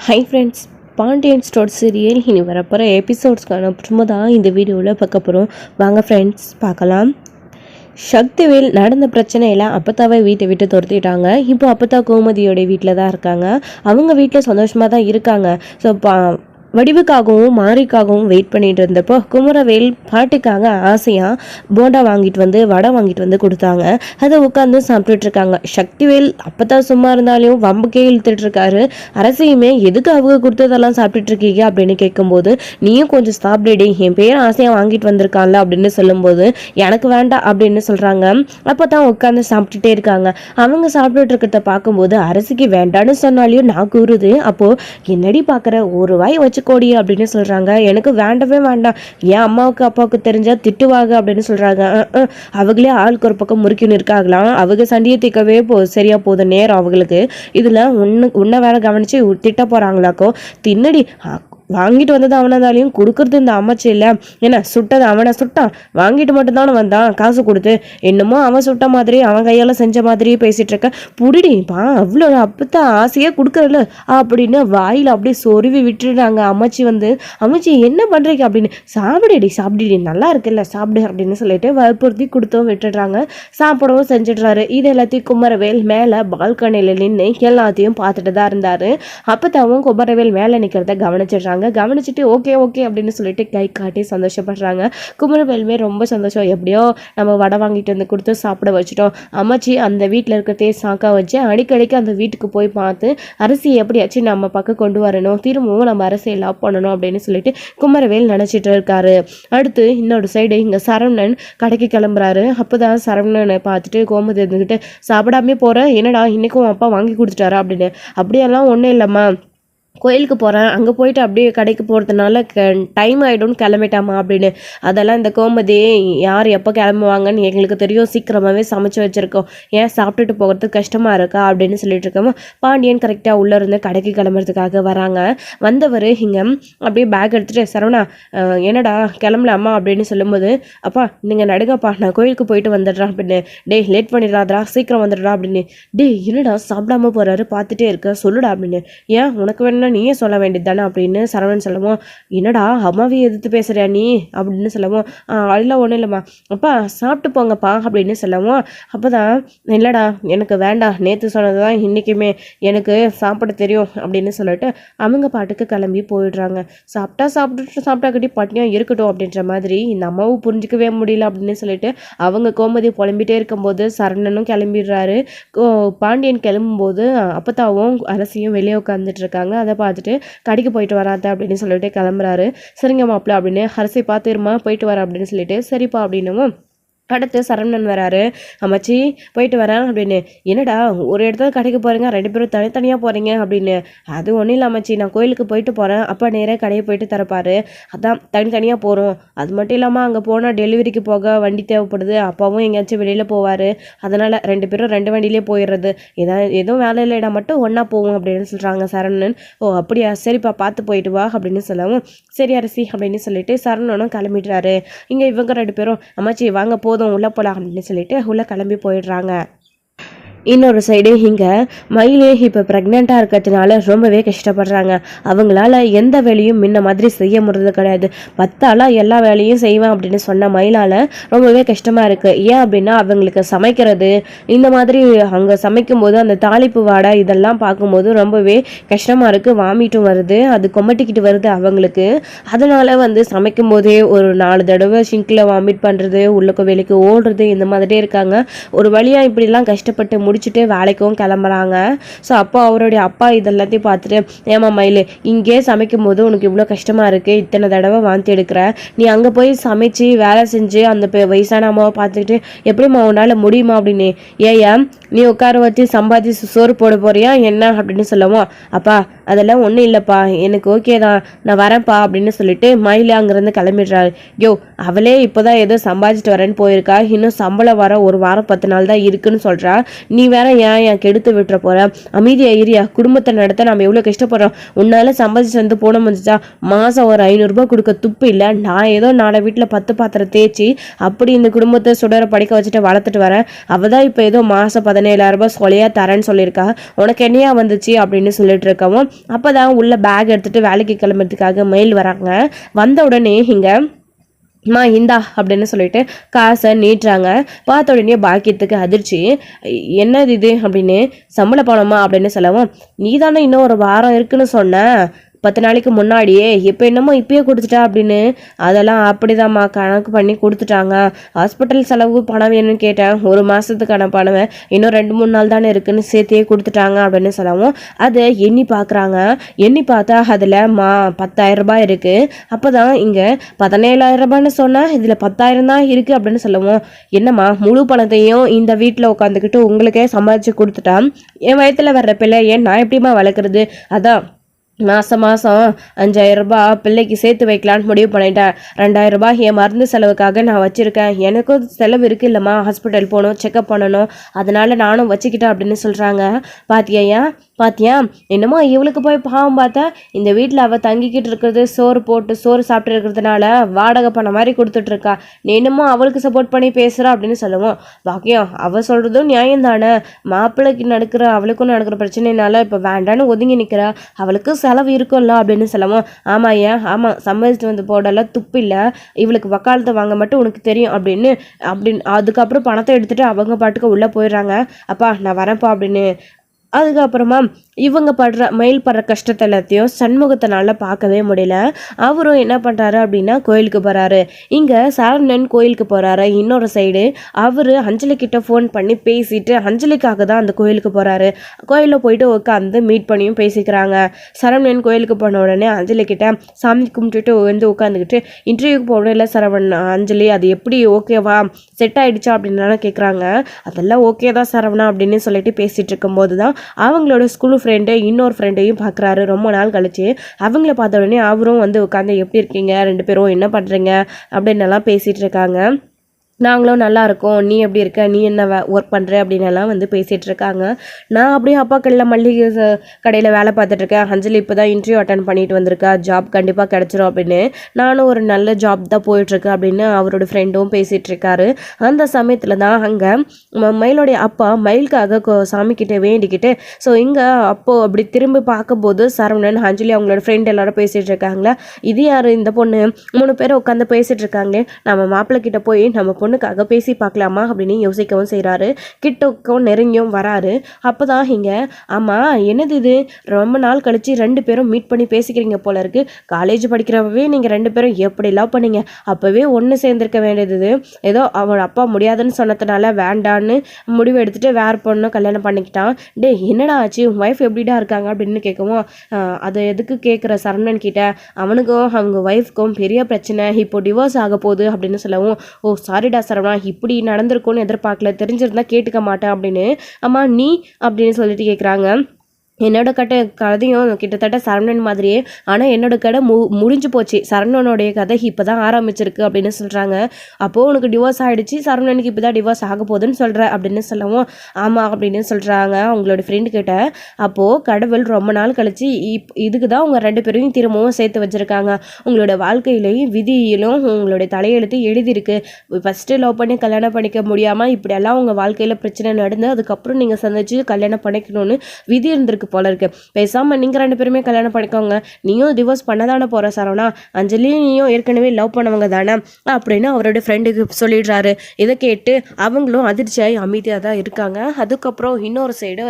High friends, Pandian store serial இனி வரப்போகிற எபிசோட்ஸ்க்கான promo தான் இந்த வீடியோவில் பார்க்க போகிறோம். வாங்க ஃப்ரெண்ட்ஸ் பார்க்கலாம். சக்திவேல் நடந்த பிரச்சனையில் அப்பத்தாவை வீட்டை விட்டு துரத்திட்டாங்க. இப்போ அப்பத்தா கோமதியோட வீட்டில் தான் இருக்காங்க. அவங்க வீட்டில் சந்தோஷமாக தான் இருக்காங்க. ஸோ வடிவுக்காகவும் மாரிக்காகவும் வெயிட் பண்ணிட்டு இருந்தப்போ குமரவேல் பாட்டுக்காக ஆசையாக போண்டா வாங்கிட்டு வந்து வடை வாங்கிட்டு வந்து கொடுத்தாங்க. அதை உட்காந்து சாப்பிட்டுட்டு இருக்காங்க. சக்திவேல் அப்பதான் சும்மா இருந்தாலையும் வம்புக்கே இழுத்துட்டு இருக்காரு. அரசியுமே எதுக்கு அவங்க கொடுத்ததெல்லாம் சாப்பிட்டுட்டு இருக்கீங்க அப்படின்னு கேட்கும்போது, நீயும் கொஞ்சம் சாப்பிடுடி, என் பேர் ஆசையாக வாங்கிட்டு வந்திருக்கான்ல அப்படின்னு சொல்லும்போது, எனக்கு வேண்டாம் அப்படின்னு சொல்றாங்க. அப்பதான் உட்காந்து சாப்பிட்டுட்டே இருக்காங்க. அவங்க சாப்பிட்டுட்டு இருக்கிறத பார்க்கும்போது அரசிக்கு வேண்டான்னு சொன்னாலையும் நான் கூறுது. அப்போ என்னடி பார்க்குற, ஒரு வாய் வச்சு கோடி அப்படின்னு சொல்றாங்க. எனக்கு வேண்டவே வேண்டாம், என் அம்மாவுக்கு அப்பாவுக்கு தெரிஞ்சா திட்டுவாங்க அப்படின்னு சொல்றாங்க. அவங்களே ஆளுக்கு ஒரு பக்கம் முறுக்கின்னு இருக்காங்களாம். அவங்க சண்டையை தீர்க்கவே சரியா போகுது நேரம் அவங்களுக்கு. இதுல உன்னை வேற கவனிச்சு திட்ட போறாங்களாக்கோ. தின்னடி, வாங்கிட்டு வந்தது அவனதாலையும் கொடுக்கறது இந்த அமைச்சு இல்லை. என்ன சுட்டது அவனை சுட்டான், வாங்கிட்டு மட்டும்தானே வந்தான் காசு கொடுத்து. என்னமோ அவன் சுட்ட மாதிரி அவன் கையால் செஞ்ச மாதிரியே பேசிட்டு இருக்க. புடிடிப்பா, அவ்வளோ அப்பத்தான் ஆசையாக கொடுக்குறல அப்படின்னு வாயில் அப்படியே சொருவி விட்டுடுறாங்க. அமைச்சி என்ன பண்ணுறீங்க அப்படின்னு. சாப்பிடுடி நல்லா இருக்குல்ல சாப்பிடு அப்படின்னு சொல்லிட்டு வற்புறுத்தி கொடுத்தும் விட்டுடுறாங்க. சாப்பிடவும் செஞ்சிடுறாரு. இது எல்லாத்தையும் குமரவேல் மேலே பால்கனியில் நின்று எல்லாத்தையும் பார்த்துட்டு தான் இருந்தார். அப்பத்தாவும் குமரவேல் மேலே நிற்கிறத கவனிச்சிடுறாங்க. கவனிச்சுட்டு ஓகே அப்படின்னு சொல்லிட்டு கை காட்டி சந்தோஷப்படுறாங்க. குமரவேலுமே ரொம்ப சந்தோஷம், எப்படியோ நம்ம வடை வாங்கிட்டு வந்து கொடுத்து சாப்பிட வச்சுட்டோம். அமைச்சி அந்த வீட்டில் இருக்கிறதே சாக்கா வச்சு அடிக்கடிக்கு அந்த வீட்டுக்கு போய் பார்த்து அரிசி எப்படியாச்சும் நம்ம பக்கம் கொண்டு வரணும், திரும்பவும் நம்ம அரிசியை லவ் பண்ணணும் அப்படின்னு சொல்லிட்டு குமரவேல் நினைச்சிட்டு இருக்காரு. அடுத்து இன்னொரு சைடு இங்க சரவணன் கடைக்கு கிளம்புறாரு. அப்போதான் சரவணனை பார்த்துட்டு கோமதி இருந்துக்கிட்டு, சாப்பிடாமே போற, என்னடா இன்னைக்கும் அப்பா வாங்கி கொடுத்துட்டாரா அப்படின்னு. அப்படியெல்லாம் ஒன்றும் இல்லைம்மா, கோயிலுக்கு போகிறேன், அங்கே போயிட்டு அப்படியே கடைக்கு போகிறதுனால டைம் ஆகிடும்னு கிளம்பிட்டாமா அப்படின்னு. அதெல்லாம் இந்த கோமதி யார் எப்போ கிளம்புவாங்கன்னு எங்களுக்கு தெரியும், சீக்கிரமாகவே சமைச்சு வச்சுருக்கோம், ஏன் சாப்பிட்டுட்டு போகிறதுக்கு கஷ்டமாக இருக்கா அப்படின்னு சொல்லிட்டு இருக்கோமா. பாண்டியன் கரெக்டாக உள்ளே இருந்து கடைக்கு கிளம்புறதுக்காக வராங்க. வந்தவர் இங்கே அப்படியே பேக் எடுத்துகிட்டு, சரவணா என்னடா கிளம்பலாமா அப்படின்னு சொல்லும்போது, அப்பா நீங்கள் நடுங்கப்பா, நான் கோயிலுக்கு போயிட்டு வந்துடுறேன் அப்படின்னு. டேய் லேட் பண்ணிடுறாதா, சீக்கிரம் வந்துடுறா அப்படின்னு. டேய் என்னடா சாப்பிடாம போகிறாரு பார்த்துட்டே இருக்க, சொல்லுடா அப்படின்னு. ஏன் உனக்கு வேணும் நீயே சொல்ல வேண்டியது தானே அப்படின்னு சரவணன் சொல்லுவோம். என்னடா அம்மாவை எதிர்த்து பேசுறியா நீ அப்படின்னு சொல்லுவோம். அதெல்லாம் ஒன்றும் இல்லைம்மா, அப்பா சாப்பிட்டு போங்கப்பா அப்படின்னு சொல்லுவோம். அப்போதான் இல்லைடா எனக்கு வேண்டாம், நேற்று சொன்னது தான் இன்றைக்குமே எனக்கு சாப்பிட தெரியும் அப்படின்னு சொல்லிட்டு அவங்க பாட்டுக்கு கிளம்பி போயிடுறாங்க. சாப்பிட்டா கட்டி பட்டினியாக இருக்கட்டும் அப்படின்ற மாதிரி இந்த அம்மாவும் புரிஞ்சிக்கவே முடியல அப்படின்னு சொல்லிட்டு அவங்க கோமதி புலம்பிட்டே இருக்கும்போது சரவணனும் கிளம்பிடுறாரு. பாண்டியன் கிளம்பும்போது அப்பத்தாவும் அரசியும் வெளியே உட்காந்துட்டு இருக்காங்க. அதை பார்த்துட்டு கடைக்கு போயிட்டு வராத அப்படின்னு சொல்லிட்டு கிளம்புறாரு. சரிங்க மாப்பிள்ள அப்படின்னு அரசை பார்த்துருமா போயிட்டு வர அப்படின்னு சொல்லிட்டு சரிப்பா அப்படின்னும். அடுத்து சரவணன் வராரு. அமைச்சி போயிட்டு வரேன் அப்படின்னு. என்னடா ஒரு இடத்துல கடைக்கு போகிறீங்க, ரெண்டு பேரும் தனித்தனியாக போகிறீங்க அப்படின்னு. அது ஒன்றும் இல்லை அமைச்சி, நான் கோயிலுக்கு போயிட்டு போகிறேன், அப்பா நேராக கடையை போயிட்டு தரப்பாரு, அதான் தனித்தனியாக போகிறோம். அது மட்டும் இல்லாமல் அங்கே போனால் டெலிவரிக்கு போக வண்டி தேவைப்படுது, அப்பாவும் எங்கேயாச்சும் வெளியில் போவார், அதனால் ரெண்டு பேரும் ரெண்டு வண்டியிலே போயிடுறது, எதுவும் வேலை இல்லைடா மட்டும் ஒன்றா போவோம் அப்படின்னு சொல்கிறாங்க சரவணன். ஓ அப்படியா, சரிப்பா பார்த்து போயிட்டு வா அப்படின்னு சொல்லவும், சரி அரசி அப்படின்னு சொல்லிட்டு சரவணனும் கிளம்பிடுறாரு. இங்கே இவங்க ரெண்டு பேரும் அமைச்சி வாங்க உள்ள போலாம் அப்படின்னு சொல்லிட்டு உள்ள கிளம்பி போயிடுறாங்க. இன்னொரு சைடு இங்கே மயிலே இப்போ ப்ரெக்னெண்ட்டாக இருக்கிறதுனால ரொம்பவே கஷ்டப்படுறாங்க. அவங்களால எந்த வேலையும் முன்ன மாதிரி செய்ய முடியறது கிடையாது. பத்தாலாக எல்லா வேலையும் செய்வேன் அப்படின்னு சொன்ன மயிலால் ரொம்பவே கஷ்டமாக இருக்குது. ஏன் அப்படின்னா அவங்களுக்கு சமைக்கிறது இந்த மாதிரி அங்கே சமைக்கும் போது அந்த தாளிப்பு வாடை இதெல்லாம் பார்க்கும்போது ரொம்பவே கஷ்டமாக இருக்குது. வாமிட்டும் வருது, அது கொமட்டிக்கிட்டு வருது அவங்களுக்கு. அதனால் சமைக்கும் போதே ஒரு 4 தடவை சிங்கில் வாமிட் பண்ணுறது, உள்ளுக்கு வெளிக்கு ஓடுறது, இந்த மாதிரி இருக்காங்க. ஒரு வழியாக இப்படிலாம் கஷ்டப்பட்டு முடிச்சுட்டு வேலைக்கும் கிளம்புறாங்க. ஸோ அப்போ அவருடைய அப்பா இதெல்லாத்தையும் பார்த்துட்டு, ஏமா மயில் இங்கே சமைக்கும் போது உனக்கு இவ்வளோ கஷ்டமாக இருக்குது, இத்தனை தடவை வாந்தி எடுக்கிற, நீ அங்கே போய் சமைச்சு வேலை செஞ்சு அந்த வயசான அம்மாவை பார்த்துக்கிட்டு எப்படிம்மா உன்னால் முடியுமா அப்படின்னு. ஏயா நீ உட்கார வச்சு சம்பாதிச்சு சோறு போட போறியா என்ன அப்படின்னு சொல்லுவோம். அப்பா அதெல்லாம் ஒன்றும் இல்லைப்பா, எனக்கு ஓகே தான், நான் வரேன்ப்பா அப்படின்னு சொல்லிட்டு மயில் அங்கேருந்து கிளம்பிடுறாரு. யோ அவளே இப்போதான் ஏதோ சம்பாதிச்சுட்டு வரேன்னு போயிருக்கா, இன்னும் சம்பளம் வர 1 வாரம் 10 நாள் தான் இருக்குன்னு சொல்கிறா, நீ வேற ஏன் கெடுத்து விட்டுற போற, அமைதியா ஏரியா, குடும்பத்தை நடத்த நம்ம எவ்வளோ கஷ்டப்படுறோம், உன்னால சம்பாதிச்சு போன முடிஞ்சா மாதம் ஒரு 500 ரூபாய் கொடுக்க துப்பு இல்லை, நான் ஏதோ 4 வீட்டில் 10 பாத்திரம் தேய்ச்சி அப்படி இந்த குடும்பத்தை சுடர படிக்க வச்சுட்டு வளர்த்துட்டு வரேன், அவதான் இப்போ ஏதோ மாதம் 17,000 ரூபாய் சொல்லியா தரேன்னு சொல்லியிருக்கா, உனக்கு என்னையா வந்துச்சு அப்படின்னு சொல்லிட்டு இருக்கவும், அப்போ தான் உள்ள பேக் எடுத்துகிட்டு வேலைக்கு கிளம்புறதுக்காக மெயில் வராங்க. வந்த உடனே இங்கே இந்தா அப்படின்னு சொல்லிட்டு காசை நீட்டுறாங்க. பார்த்த உடனே பாக்கியத்துக்கு அதிர்ச்சி. என்னது இது அப்படின்னு, சம்பள பணமா அப்படின்னு சொல்லவும், நீ தானே இன்னும் ஒரு வாரம் இருக்குன்னு சொன்ன 10 நாளைக்கு முன்னாடியே, இப்போ என்னமோ இப்பயே கொடுத்துட்டா அப்படின்னு. அதெல்லாம் அப்படிதாம்மா, கணக்கு பண்ணி கொடுத்துட்டாங்க. ஹாஸ்பிட்டல் செலவு பணம் வேணும்னு கேட்டேன். ஒரு மாதத்துக்கான பணம் இன்னும் 2-3 நாள் தானே இருக்குன்னு சேர்த்தே கொடுத்துட்டாங்க அப்படின்னு சொல்லவும், அதை எண்ணி பார்க்குறாங்க. எண்ணி பார்த்தா அதில் 10,000 ரூபாய் இருக்குது. அப்போ தான் இங்கே 17,000 ரூபான்னு சொன்னேன், இதில் 10,000 தான் இருக்குது அப்படின்னு சொல்லவும், என்னம்மா முழு பணத்தையும் இந்த வீட்டில் உட்காந்துக்கிட்டு உங்களுக்கே சம்பாதிச்சு கொடுத்துட்டா என் வயத்தில் வர்ற பிள்ளையை நான் எப்படிமா வளர்க்குறது? அதான் மாதம் 5,000 ரூபாய் பிள்ளைக்கு சேர்த்து வைக்கலான்னு முடிவு பண்ணிட்டேன். 2,000 ரூபாய் என் மருந்து செலவுக்காக நான் வச்சுருக்கேன். எனக்கும் செலவு இருக்குது இல்லைம்மா, ஹாஸ்பிட்டல் போகணும், செக்கப் பண்ணணும், அதனால் நானும் வச்சுக்கிட்டேன் அப்படின்னு சொல்கிறாங்க. பாத்தியா என்னமோ இவளுக்கு போய் பாவம் பார்த்தா இந்த வீட்டில் அவள் தங்கிக்கிட்டு இருக்கிறது, சோறு சாப்பிட்டு இருக்கிறதுனால வாடகை பணம் மாதிரி கொடுத்துட்ருக்கா. நீ என்னமோ அவளுக்கு சப்போர்ட் பண்ணி பேசுகிறா அப்படின்னு சொல்லுவோம். பாக்கியம் அவள் சொல்கிறதும் நியாயம் தானே, மாப்பிள்ளைக்கு அவளுக்கும் நடக்கிற பிரச்சனைனால இப்போ வேண்டான்னு ஒதுங்கி நிற்கிறா, அவளுக்கு செலவு இருக்கும்ல அப்படின்னு சொல்லவும், ஆமாம் சம்பாதிச்சுட்டு வந்து போடலாம் துப்பு இல்லை, இவளுக்கு வக்காலத்தை வாங்க மட்டும் உனக்கு தெரியும் அப்படின்னு அதுக்கப்புறம் பணத்தை எடுத்துகிட்டு அவங்க பாட்டுக்கு உள்ளே போயிடுறாங்க. அப்பா நான் வரேன்ப்பா அப்படின்னு. அதுக்கப்புறமா இவங்க மயில் படுற கஷ்டத்தை எல்லாத்தையும் சண்முகத்தினால பார்க்கவே முடியல. அவரும் என்ன பண்ணுறாரு அப்படின்னா கோயிலுக்கு போகிறாரு. இங்கே சரவணன் கோயிலுக்கு போகிறாரு. இன்னொரு சைடு அவர் அஞ்சலி கிட்ட ஃபோன் பண்ணி பேசிட்டு அஞ்சலிக்காக தான் அந்த கோயிலுக்கு போகிறாரு. கோயிலில் போயிட்டு உட்காந்து மீட் பண்ணியும் பேசிக்கிறாங்க. சரவணன் கோயிலுக்கு போன உடனே அஞ்சலி கிட்ட சாமி கும்பிட்டுட்டு வந்து உட்காந்துக்கிட்டு இன்டர்வியூக்கு போகணும் இல்லை அஞ்சலி அது எப்படி ஓகேவா செட் ஆகிடுச்சா அப்படின்னு கேட்குறாங்க. அதெல்லாம் ஓகே தான் சரவணா அப்படின்னு சொல்லிட்டு பேசிகிட்டு இருக்கும்போது தான் அவங்களோட ஸ்கூல் இன்னொரு ஃப்ரெண்டையும் பார்க்குறாரு. ரொம்ப நாள் கழிச்சு அவங்கள பார்த்த உடனே அவரும் வந்து உட்காந்து எப்படி இருக்கீங்க, 2 பேரும் என்ன பண்ணுறீங்க அப்படின்னு எல்லாம் பேசிகிட்டு இருக்காங்க. நாங்களும் நல்லா இருக்கோம், நீ எப்படி இருக்க, நீ என்ன ஒர்க் பண்ணுற அப்படின்னெல்லாம் வந்து பேசிகிட்டு இருக்காங்க. நான் அப்படியே அப்பாக்கள்ல மல்லிகை கடையில் வேலை பார்த்துட்ருக்கேன். அஞ்சலி இப்போ தான் இன்டர்வியூ அட்டன் பண்ணிட்டு வந்திருக்கா, ஜாப் கண்டிப்பாக கிடச்சிரும் அப்படின்னு. நானும் ஒரு நல்ல ஜாப் தான் போயிட்டுருக்கு அப்படின்னு அவரோட ஃப்ரெண்டும் பேசிகிட்டு இருக்காரு. அந்த சமயத்தில் தான் அங்கே மயிலோடைய அப்பா மயிலுக்காக சாமிக்கிட்ட வேண்டிக்கிட்டு ஸோ இங்கே அப்போது அப்படி திரும்பி பார்க்கும்போது சரவணன் அஞ்சலி அவங்களோட ஃப்ரெண்ட் எல்லாரும் பேசிகிட்டு இருக்காங்களா. இது யார் இந்த பொண்ணு, 3 பேர் உட்காந்து பேசிகிட்டு இருக்காங்களே, நம்ம மாப்பிள்ளை கிட்ட போய் நம்ம பொண்ணுக்காக பேசி பார்க்கலாமா அப்படின்னு யோசிக்கவும் செய்கிறாரு. கிட்டக்கும் நெருங்கியும் வராரு. அப்போ தான் இங்கே என்னது இது ரொம்ப நாள் கழிச்சு 2 பேரும் மீட் பண்ணி பேசிக்கிறீங்க போல இருக்கு. காலேஜ் படிக்கிறப்பவே நீங்கள் 2 பேரும் எப்படி லவ் பண்ணீங்க, அப்போவே ஒன்று சேர்ந்துருக்க வேண்டியது, ஏதோ அவன் அப்பா முடியாதுன்னு சொன்னதுனால வேண்டான்னு முடிவு எடுத்துட்டு வேற பொண்ணு கல்யாணம் பண்ணிக்கிட்டான். என்னடா ஆச்சு, உன் ஒய்ஃப் எப்படிடா இருக்காங்க அப்படின்னு கேட்கவும், அதை எதுக்கு கேட்குற சரவணன் கிட்ட, அவனுக்கும் அவங்க ஒய்ஃப்க்கும் பெரிய பிரச்சனை, இப்போ டிவோர்ஸ் ஆக போகுது அப்படின்னு சொல்லவும், ஓ சாரி சரவணா இப்படி நடந்திருக்கும்னு எதிர்பார்க்கல, தெரிஞ்சிருந்தா கேட்டுக்க மாட்டேன் அப்படின்னு. அம்மா நீ அப்படின்னு சொல்லிட்டு கேட்குறாங்க. என்னோட கதையும் கிட்டத்தட்ட சரவணன் மாதிரியே, ஆனால் என்னோட கதை முடிஞ்சு போச்சு, சரவணனுடைய கதை இப்போ தான் ஆரம்பிச்சிருக்கு அப்படின்னு சொல்கிறாங்க. அப்போது உனக்கு டிவோர்ஸ் ஆகிடுச்சு, சரவணனுக்கு இப்போ தான் டிவோர்ஸ் ஆக போகுதுன்னு சொல்கிற அப்படின்னு சொல்லவும், ஆமாம் அப்படின்னு சொல்கிறாங்க அவங்களோட ஃப்ரெண்டு கிட்ட. அப்போது கடவுள் ரொம்ப நாள் கழிச்சு இதுக்கு தான் உங்கள் 2 பேரையும் திரும்பவும் சேர்த்து வச்சுருக்காங்க. உங்களோட வாழ்க்கையிலையும் விதியிலும் உங்களுடைய தலையெழுத்து எழுதியிருக்கு. ஃபஸ்ட்டு லவ் பண்ணி கல்யாணம் பண்ணிக்க முடியாமல் இப்படியெல்லாம் உங்கள் வாழ்க்கையில் பிரச்சனை நடந்து அதுக்கப்புறம் நீங்கள் சந்திச்சு கல்யாணம் பண்ணிக்கணும்னு விதி இருந்திருக்கு போல இருக்கு. பேசாம நீங்க 2 பேருமே கல்யாணம் பண்ணிக்கோங்க, நீயும் டிவோர்ஸ் பண்ணதானே போற சரவணா, அஞ்சலி நீயும் ஏற்கனவே லவ் பண்ணவங்க தானே அப்படின்னு அவரோட ஃப்ரெண்டுக்கு சொல்லிடுறாரு. இதை கேட்டு அவங்களும் அதிர்ச்சியாகி அமைதியாக தான் இருக்காங்க. அதுக்கப்புறம் இன்னொரு சைடு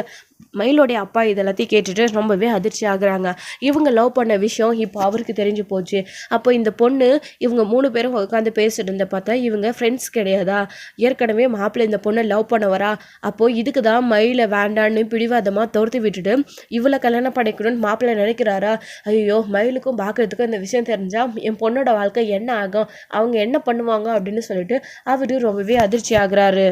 மயிலோடைய அப்பா இதெல்லாத்தையும் கேட்டுட்டு ரொம்பவே அதிர்ச்சி ஆகுறாங்க. இவங்க லவ் பண்ண விஷயம் இப்போ அவருக்கு தெரிஞ்சு போச்சு. அப்போ இந்த பொண்ணு இவங்க 3 பேரும் உட்காந்து பேசிட்டு இருந்த பார்த்தா இவங்க ஃப்ரெண்ட்ஸ் கிடையாதா, ஏற்கனவே மாப்பிள்ளை இந்த பொண்ணை லவ் பண்ண வரா. அப்போது இதுக்கு தான் மயிலை வேண்டான்னு பிடிவாதமாக தோர்த்து விட்டுட்டு இவளை கல்யாணம் பண்ணிக்கணும்னு மாப்பிள்ளை நினைக்கிறாரா. ஐயோ மயிலுக்கும் பார்க்கறதுக்கும் இந்த விஷயம் தெரிஞ்சால் என் பொண்ணோட வாழ்க்கை என்ன ஆகும், அவங்க என்ன பண்ணுவாங்க அப்படின்னு சொல்லிட்டு அவரு ரொம்பவே அதிர்ச்சி ஆகுறாரு.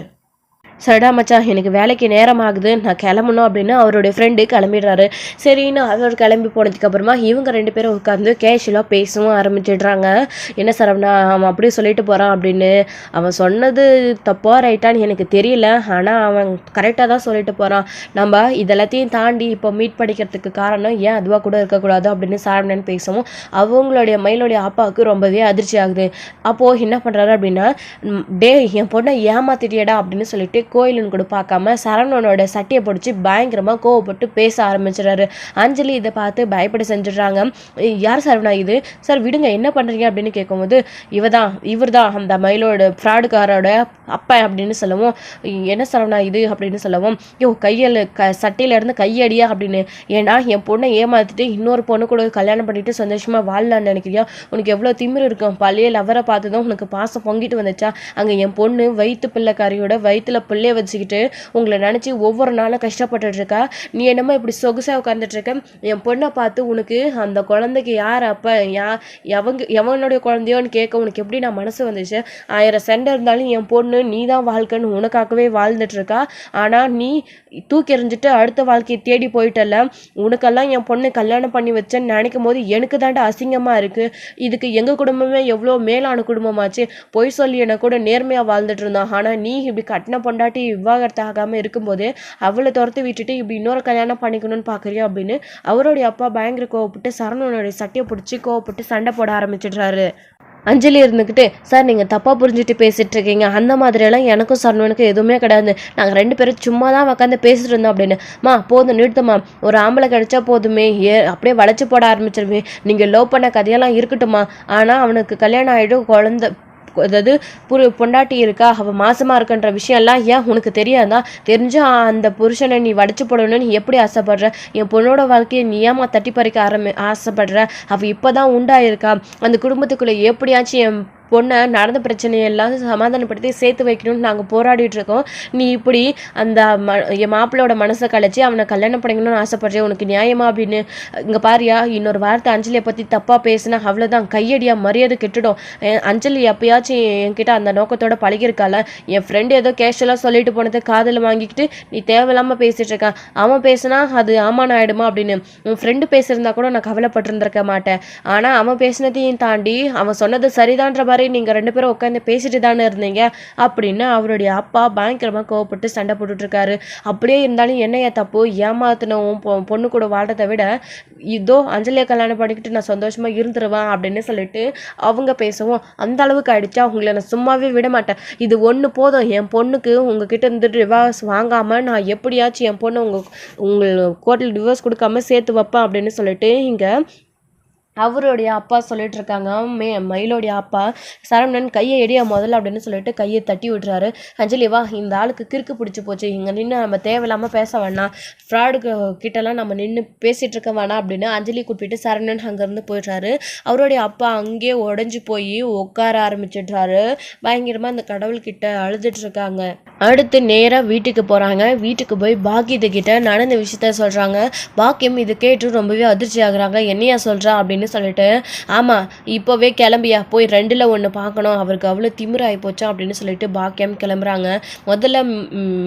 சரிடா மச்சான் எனக்கு வேலைக்கு நேரம் ஆகுது, நான் கிளம்பணும் அப்படின்னு அவருடைய ஃப்ரெண்டு கிளம்பிடுறாரு. சரின்னு அவர் கிளம்பி போனதுக்கப்புறமா இவங்க 2 பேரும் உட்காந்து கேஷுவலாக பேசவும் ஆரம்பிச்சிடுறாங்க. என்ன சரவணா அவன் அப்படியே சொல்லிட்டு போகிறான் அப்படின்னு, அவன் சொன்னது தப்பா ரைட்டான்னு எனக்கு தெரியல, ஆனால் அவன் கரெக்டாக தான் சொல்லிட்டு போகிறான். நம்ம இதெல்லாத்தையும் தாண்டி இப்போ மீட் படிக்கிறதுக்கு காரணம் ஏன் அதுவாக கூட இருக்கக்கூடாது அப்படின்னு சரவணன் பேசவும் அவங்களுடைய மயிலுடைய அப்பாவுக்கு ரொம்பவே அதிர்ச்சி ஆகுது. அப்போது என்ன பண்ணுறாரு அப்படின்னா, டே என் பொண்ணை ஏமாத்திட்டியடா அப்படின்னு சொல்லிட்டு கோயிலுன்னு கூட பார்க்காம சரவணனோட சட்டையை பிடிச்சி பயங்கரமாக கோவப்பட்டு பேச ஆரம்பிச்சிடறாரு. அஞ்சலி இதை பார்த்து பயப்பட செஞ்சிடுறாங்க. யார் சரவணா இது? சார் விடுங்க, என்ன பண்ணுறீங்க அப்படின்னு கேட்கும்போது இவர் தான் அந்த மயிலோட ஃப்ராடுக்காரோட அப்பா அப்படின்னு சொல்லவும், என்ன சரவணா இது அப்படின்னு சொல்லவும், கையில் சட்டையிலேருந்து கையடியா அப்படின்னு. ஏன்னா என் பொண்ணை ஏமாற்றிட்டு இன்னொரு பொண்ணு கூட கல்யாணம் பண்ணிட்டு சந்தோஷமாக வாழலான்னு நினைக்கிறியா? உனக்கு எவ்வளோ திமிரு இருக்கும்? பழைய லவரை பார்த்ததும் உனக்கு பாசம் பொங்கிட்டு வந்துச்சா? அங்கே என் பொண்ணு வயிற்று பிள்ளைக்காரியோட வயிற்றுல பிள்ளைய வச்சுக்கிட்டு உங்களை நினச்சி ஒவ்வொரு நாளும் கஷ்டப்பட்டுட்டு இருக்கா. நீ என்னமோ இப்படி சொகுசாக உட்காந்துட்டு இருக்க. என் பொண்ணை பார்த்து உனக்கு அந்த குழந்தைக்கு யார் அப்போ எவனுடைய குழந்தையோன்னு கேட்க உனக்கு எப்படி நான் மனசு வந்துச்சு? 1000 சண்டை இருந்தாலும் என் பொண்ணு நீ தான் வாழ்க்கைன்னு உனக்காகவே வாழ்ந்துட்டு இருக்கா. ஆனால் நீ தூக்கி எறிஞ்சிட்டு அடுத்த வாழ்க்கையை தேடி போயிட்டல. உனக்கெல்லாம் என் பொண்ணு கல்யாணம் பண்ணி வச்சேன்னு நினைக்கும் போது எனக்கு தாண்டா அசிங்கமாக இருக்குது. இதுக்கு எங்கள் குடும்பமே எவ்வளோ மேலான குடும்பமாச்சு. பொய் சொல்லி என கூட நேர்மையாக வாழ்ந்துட்டு இருந்தான். ஆனால் நீ இப்படி கட்டின பொண்டாட்டி விவாகரத்து ஆகாமல் இருக்கும்போது அவளை துரத்து விட்டுட்டு இப்படி இன்னொரு கல்யாணம் பண்ணிக்கணும்னு பார்க்குறியா அப்படின்னு அவருடைய அப்பா பயங்கர கோவப்பட்டு சரவணனுடைய சட்டையை பிடிச்சி கோவப்பட்டு சண்டை போட ஆரம்பிச்சிடுறாரு. அஞ்சலி இருந்துக்கிட்டு, சார் நீங்கள் தப்பாக புரிஞ்சுட்டு பேசிகிட்டு இருக்கீங்க. அந்த மாதிரியெல்லாம் எனக்கும் சரவணனுக்கும் எதுவுமே கிடையாது. நாங்கள் 2 பேரும் சும்மா தான் உட்காந்து பேசிட்டு இருந்தோம் அப்படின்னு. போதும் நிறுத்துமா, ஒரு ஆம்பளை கிடைச்சா போதுமே, அப்படியே வளைச்சி போட ஆரம்பிச்சிருமே. நீங்கள் லவ் பண்ண கதையெல்லாம் இருக்கட்டுமா, ஆனால் அவனுக்கு கல்யாணம் ஆகிடும், குழந்தை அதாவது பொண்டாட்டி இருக்கா, அவள் மாசமாக இருக்குன்ற விஷயம்லாம் ஏன் உனக்கு தெரியாதா? தெரிஞ்சால் அந்த புருஷனை நீ வடிச்சு போடணும்னு நீ எப்படி ஆசைப்படுற? என் பொண்ணோட வாழ்க்கையை நீ ஏமா தட்டி பறிக்க ஆசைப்படுற? அவள் இப்போ தான் உண்டாயிருக்கா. அந்த குடும்பத்துக்குள்ளே எப்படியாச்சும் என் பொண்ணை நடந்த பிரச்சனையெல்லாம் சமாதானப்படுத்தி சேர்த்து வைக்கணும்னு நாங்கள் போராடிட்டு இருக்கோம். நீ இப்படி அந்த என் மாப்பிள்ளையோட மனசை கழிச்சு அவனை கல்யாணம் பண்ணிக்கணும்னு ஆசைப்படுறேன், உனக்கு நியாயமா அப்படின்னு. இங்கே பாரியா, இன்னொரு வார்த்தை அஞ்சலியை பற்றி தப்பாக பேசினா அவ்வளோதான், கையடியா மரியாதை கெட்டுடும். அஞ்சலி எப்பயாச்சும் என்கிட்ட அந்த நோக்கத்தோட பழகிருக்கால. என் ஃப்ரெண்டு ஏதோ கேஷுவலாக சொல்லிட்டு போனதை காதில் வாங்கிக்கிட்டு நீ தேவையில்லாமல் பேசிகிட்டு இருக்கான். அவன் பேசினா அது ஆமான் ஆகிடுமா அப்படின்னு. உன் ஃப்ரெண்டு பேசியிருந்தா கூட நான் கவலைப்பட்டிருந்திருக்க மாட்டேன். ஆனால் அவன் பேசினதையும் தாண்டி அவன் சொன்னது சரிதான்ற மாதிரி நீங்கள் 2 பேரும் உட்காந்து பேசிட்டு தானே இருந்தீங்க அப்படின்னு அவருடைய அப்பா பயங்கரமாக கோவப்பட்டு சண்டை போட்டுட்டு இருக்காரு. அப்படியே இருந்தாலும் என்னைய தப்பு, ஏமாத்தினவும் பொண்ணு கூட வாழ்றதை விட இதோ அஞ்சலியை கல்யாணம் பண்ணிக்கிட்டு நான் சந்தோஷமாக இருந்துருவேன் அப்படின்னு சொல்லிட்டு அவங்க பேசவும், அந்த அளவுக்கு ஆயிடுச்சா, உங்களை நான் சும்மாவே விட மாட்டேன். இது ஒன்று போதும், என் பொண்ணுக்கு உங்ககிட்ட இருந்து டிவோர்ஸ் வாங்காமல் நான் எப்படியாச்சும் என் பொண்ணு உங்கள் கோர்ட்டில் டிவோர்ஸ் கொடுக்காம சேர்த்து வைப்பேன் அப்படின்னு சொல்லிட்டு இங்கே அவருடைய அப்பா சொல்லிட்டு இருக்காங்க. மயிலோடைய அப்பா சரவணன் கையை எடியா முதல்ல அப்படின்னு சொல்லிட்டு கையை தட்டி விட்டுறாரு. அஞ்சலி வா, இந்த ஆளுக்கு கிறுக்கு பிடிச்சி போச்சு, இங்கே நின்று நம்ம தேவையில்லாமல் பேச வேணாம், ஃப்ராடுக்கு கிட்டலாம் நம்ம நின்று பேசிகிட்டு இருக்க வேணாம் அப்படின்னு அஞ்சலி கூப்பிட்டு சரவணன் அங்கேருந்து போயிடுறாரு. அவருடைய அப்பா அங்கேயே உடஞ்சி போய் உட்கார ஆரம்பிச்சிடுறாரு. பயங்கரமாக அந்த கடவுள்கிட்ட அழுதுட்டு இருக்காங்க. அடுத்து நேராக வீட்டுக்கு போகிறாங்க. வீட்டுக்கு போய் பாக்கியத்துக்கிட்ட நடந்த விஷயத்த சொல்கிறாங்க. பாக்கியம் இது கேட்டு ரொம்பவே அதிர்ச்சி ஆகுறாங்க. என்னையா சொல்கிறா அப்படின்னு சொல்லிட்டு, ஆமாம் இப்போவே கிளம்பியா, போய் 2ல் 1 பார்க்கணும், அவருக்கு அவ்வளோ திமிராகி போச்சா அப்படின்னு சொல்லிட்டு பாக்கியம் கிளம்புறாங்க. முதல்ல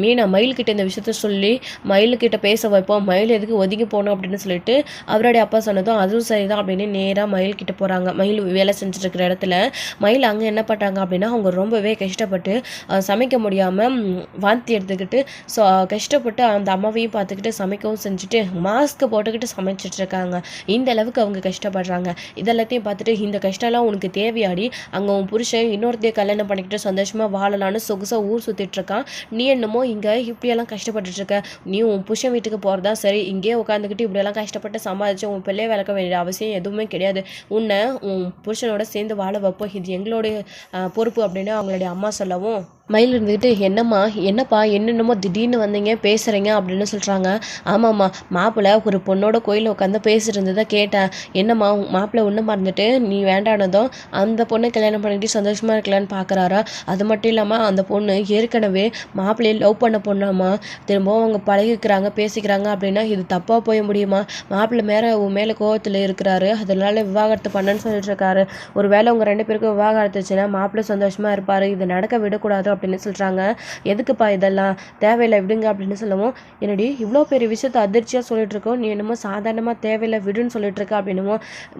மீனா மயில்கிட்ட இந்த விஷயத்த சொல்லி மயில்கிட்ட பேச வைப்போம், மயில் எதுக்கு ஒதுங்கி போகணும் அப்படின்னு சொல்லிட்டு அவருடைய அப்பா சொன்னதும் அதுவும் சரிதான் அப்படின்னு நேராக மயில்கிட்ட போகிறாங்க. மயில் வேலை செஞ்சுட்டு இருக்கிற இடத்துல மயில் அங்கே என்ன பண்ணுறாங்க அப்படின்னா, அவங்க ரொம்பவே கஷ்டப்பட்டு சமைக்க முடியாமல் வாந்தி எடுத்துக்கிட்டு கஷ்டப்பட்டு அந்த அம்மாவையும் பார்த்துக்கிட்டு சமைக்கவும் செஞ்சுட்டு மாஸ்க்கு போட்டுக்கிட்டு சமைச்சிட்டு இருக்காங்க. இந்த அளவுக்கு அவங்க கஷ்டப்படுறாங்க. இதெல்லாத்தையும் பார்த்துட்டு, இந்த கஷ்டம்லாம் உனக்கு தேவையாடி, அங்கே உன் புருஷன் இன்னொருத்தையே கல்யாணம் பண்ணிக்கிட்டு சந்தோஷமாக வாழலான்னு சொகுசாக ஊர் சுற்றிட்டு இருக்கான், நீ என்னமோ இங்கே இப்படியெல்லாம் கஷ்டப்பட்டுட்டு இருக்க. நீ உன் புருஷன் வீட்டுக்கு போகிறதா சரி, இங்கேயே உட்காந்துக்கிட்டு இப்படியெல்லாம் கஷ்டப்பட்டு சம்பாதிச்சு உன் பிள்ளையை வளர்க்க வேண்டிய அவசியம் எதுவுமே கிடையாது. உன்னை உன் புருஷனோட சேர்ந்து வாழ வைப்போம், இது எங்களுடைய பொறுப்பு அப்படின்னு அவங்களுடைய அம்மா சொல்லவும், மயில் இருந்துக்கிட்டு என்னப்பா என்னென்னமோ திடீர்னு வந்தீங்க பேசுகிறீங்க அப்படின்னு சொல்கிறாங்க. ஆமாம்மா, மாப்பிள்ளை ஒரு பொண்ணோட கோயிலில் உட்காந்து பேசிட்டு இருந்ததை கேட்டேன். என்னம்மா மாப்பிள்ளை ஒன்று மறந்துட்டு நீ வேண்டானதும் அந்த பொண்ணை கல்யாணம் பண்ணிட்டு சந்தோஷமாக இருக்கலான்னு பார்க்குறாரா? அது மட்டும் இல்லாமல் அந்த பொண்ணு ஏற்கனவே மாப்பிள்ளையை லவ் பண்ண பொண்ணாம்மா, திரும்பவும் அவங்க பழகிக்கிறாங்க பேசிக்கிறாங்க அப்படின்னா இது தப்பாக போய் முடியுமா? மாப்பிள்ளை மேலே கோவத்தில் இருக்கிறாரு, அதனால விவாகரத்து பண்ணன்னு சொல்லிட்டு இருக்காரு. ஒரு வேளை உங்கள் 2 பேருக்கும் விவாகரத்துச்சுன்னா மாப்பிள்ளை சந்தோஷமாக இருப்பார், இது நடக்க விடக்கூடாது அப்படின்னு சொல்கிறாங்க. எதுக்குப்பா இதெல்லாம் தேவையில்லை விடுங்க அப்படின்னு சொல்லவும், என்னடி இவ்வளோ பெரிய விஷயத்த அதிர்ச்சியாக சொல்லிட்டு இருக்கோம், நீ என்னமோ சாதாரணமாக தேவையில்லை விடுன்னு சொல்லிட்டு இருக்க அப்படின்னுமோ,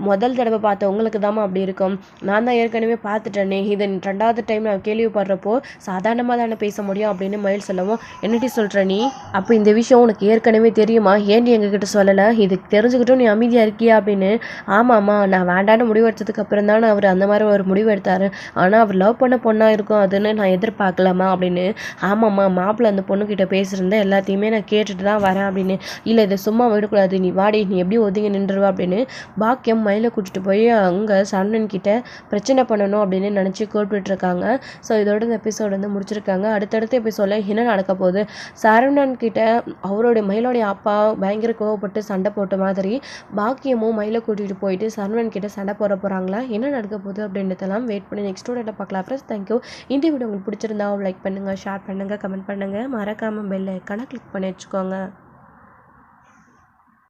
முதல் தடவை பார்த்த உங்களுக்கு தாம்மா அப்படி இருக்கும், நான் தான் ஏற்கனவே பார்த்துட்டேனே, இது 2வது டைம் நான் கேள்விப்படுறப்போ சாதாரணமாக தானே பேச முடியும் அப்படின்னு மயில் சொல்லவும், என்னடி சொல்கிற நீ? அப்போ இந்த விஷயம் உனக்கு ஏற்கனவே தெரியுமா, ஏன்டி எங்ககிட்ட சொல்லலை, இது தெரிஞ்சுக்கிட்டும் நீ அமைதியாக இருக்கியா அப்படின்னு. ஆமாம்மா, நான் வேண்டான்னு முடிவு எடுத்ததுக்கு அப்புறம் தானே அவர் அந்த மாதிரி ஒரு முடிவு எடுத்தார், ஆனால் அவர் லவ் பண்ண பொண்ணாக இருக்கும் அதுன்னு நான் எதிர்பார்க்கல பார்க்கலாமா அப்படின்னு. ஆமாம்மா, மாப்பிள்ளை அந்த பொண்ணுக்கிட்ட பேசியிருந்தேன், எல்லாத்தையுமே நான் கேட்டுட்டு தான் வரேன் அப்படின்னு. இல்லை இதை சும்மா விடக்கூடாது, நீ வாடி, நீ எப்படி ஒதுங்கி நின்றுவா அப்படின்னு பாக்கியம் மயிலை கூட்டிட்டு போய் அங்கே சரவணன் கிட்ட பிரச்சனை பண்ணணும் அப்படின்னு நினச்சி கூப்பிட்டுருக்காங்க. ஸோ இதோட இந்த எபிசோடு வந்து முடிச்சிருக்காங்க. அடுத்தடுத்த எபிசோடில் என்ன நடக்க போகுது, சரவணன் கிட்ட அவருடைய மயிலோடைய அப்பா பயங்கர கோவப்பட்டு சண்டை போட்ட மாதிரி பாக்கியமும் மயிலை கூட்டிகிட்டு போயிட்டு சரவணன் கிட்ட சண்டை போட போகிறாங்களா, என்ன நடக்க போகுது அப்படின்றதெல்லாம் வெயிட் பண்ணி நெக்ஸ்ட் வீடியோட பார்க்கலாம். Friends, thank you. இந்த வீடியோ உங்களுக்கு பிடிச்சிருந்தா லைக் பண்ணுங்கள், ஷேர் பண்ணுங்கள், கமெண்ட் பண்ணுங்கள், மறக்காமல் பெல் ஐக்கானை கிளிக் பண்ணி வச்சுக்கோங்க.